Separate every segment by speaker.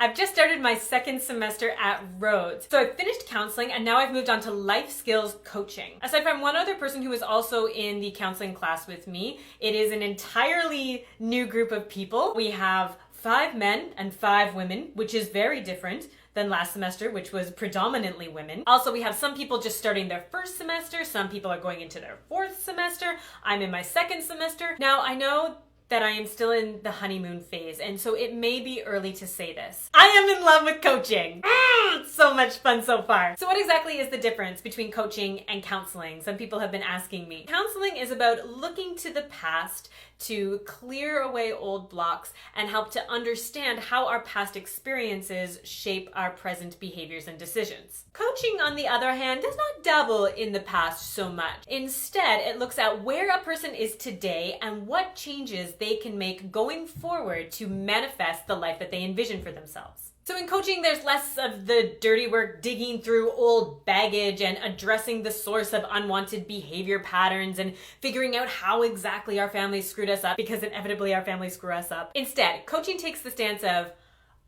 Speaker 1: I've just started my second semester at Rhodes. So I've finished counseling and now I've moved on to life skills coaching. Aside from one other person who is also in the counseling class with me, it is an entirely new group of people. We have 5 men and 5 women, which is very different than last semester, which was predominantly women. Also, we have some people just starting their first semester. Some people are going into their 4th semester. I'm in my 2nd semester. Now, I know that I am still in the honeymoon phase, and so it may be early to say this. I am in love with coaching. It's so much fun so far. So what exactly is the difference between coaching and counseling? Some people have been asking me. Counseling is about looking to the past to clear away old blocks and help to understand how our past experiences shape our present behaviors and decisions. Coaching, on the other hand, does not dabble in the past so much. Instead, it looks at where a person is today and what changes they can make going forward to manifest the life that they envision for themselves. So in coaching, there's less of the dirty work digging through old baggage and addressing the source of unwanted behavior patterns and figuring out how exactly our families screwed us up, because inevitably our families screw us up. Instead, coaching takes the stance of,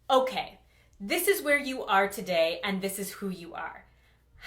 Speaker 1: okay, this is where you are today and this is who you are.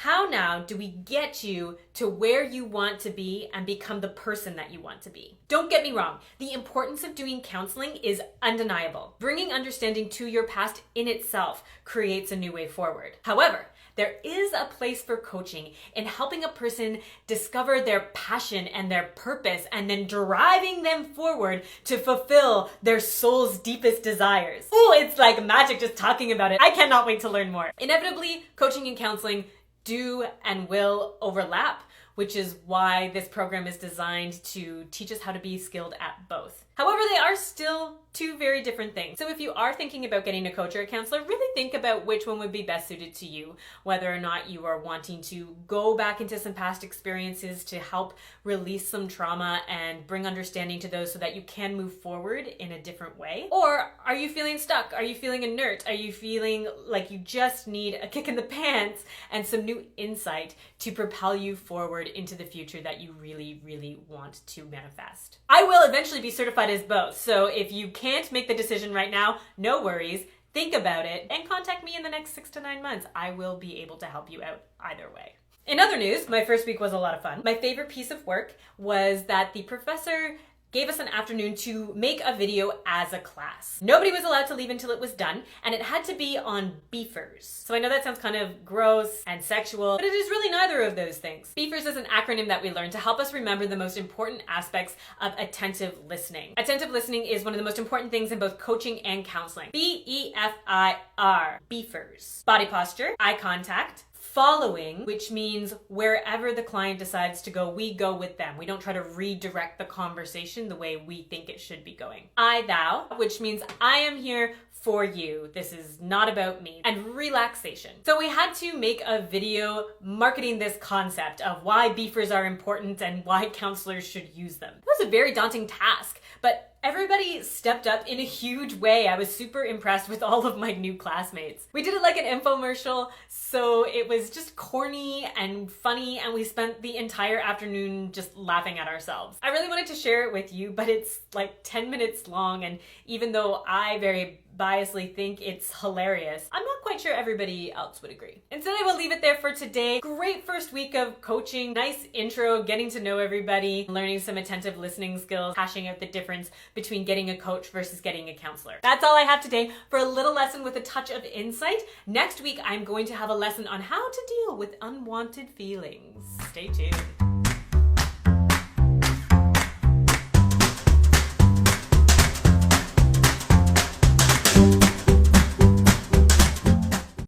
Speaker 1: How now do we get you to where you want to be and become the person that you want to be? Don't get me wrong, the importance of doing counseling is undeniable. Bringing understanding to your past in itself creates a new way forward. However, there is a place for coaching in helping a person discover their passion and their purpose and then driving them forward to fulfill their soul's deepest desires. Oh, it's like magic just talking about it. I cannot wait to learn more. Inevitably, coaching and counseling do and will overlap, which is why this program is designed to teach us how to be skilled at both. However, they are still 2 very different things. So if you are thinking about getting a coach or a counselor, really think about which one would be best suited to you, whether or not you are wanting to go back into some past experiences to help release some trauma and bring understanding to those so that you can move forward in a different way. Or are you feeling stuck? Are you feeling inert? Are you feeling like you just need a kick in the pants and some new insight to propel you forward into the future that you really, really want to manifest? I will eventually be certified as both, so if you can't make the decision right now, no worries. Think about it and contact me in the next 6 to 9 months. I will be able to help you out either way. In other news, my first week was a lot of fun. My favorite piece of work was that the professor gave us an afternoon to make a video as a class. Nobody was allowed to leave until it was done, and it had to be on beefers. So I know that sounds kind of gross and sexual, but it is really neither of those things. Beefers is an acronym that we learned to help us remember the most important aspects of attentive listening. Attentive listening is one of the most important things in both coaching and counseling. B-E-F-I-R, beefers. Body posture, eye contact, following, which means wherever the client decides to go, we go with them. We don't try to redirect the conversation the way we think it should be going. I, thou, which means I am here for you. This is not about me. And relaxation. So we had to make a video marketing this concept of why beefers are important and why counselors should use them. It was a very daunting task, but everybody stepped up in a huge way. I was super impressed with all of my new classmates. We did it like an infomercial, so it was just corny and funny, and we spent the entire afternoon just laughing at ourselves. I really wanted to share it with you, but it's like 10 minutes long, and even though I very biasly think it's hilarious, I'm not quite sure everybody else would agree. Instead, I will leave it there for today. Great first week of coaching, nice intro, getting to know everybody, learning some attentive listening skills, hashing out the difference between getting a coach versus getting a counselor. That's all I have today for a little lesson with a touch of insight. Next week, I'm going to have a lesson on how to deal with unwanted feelings. Stay tuned.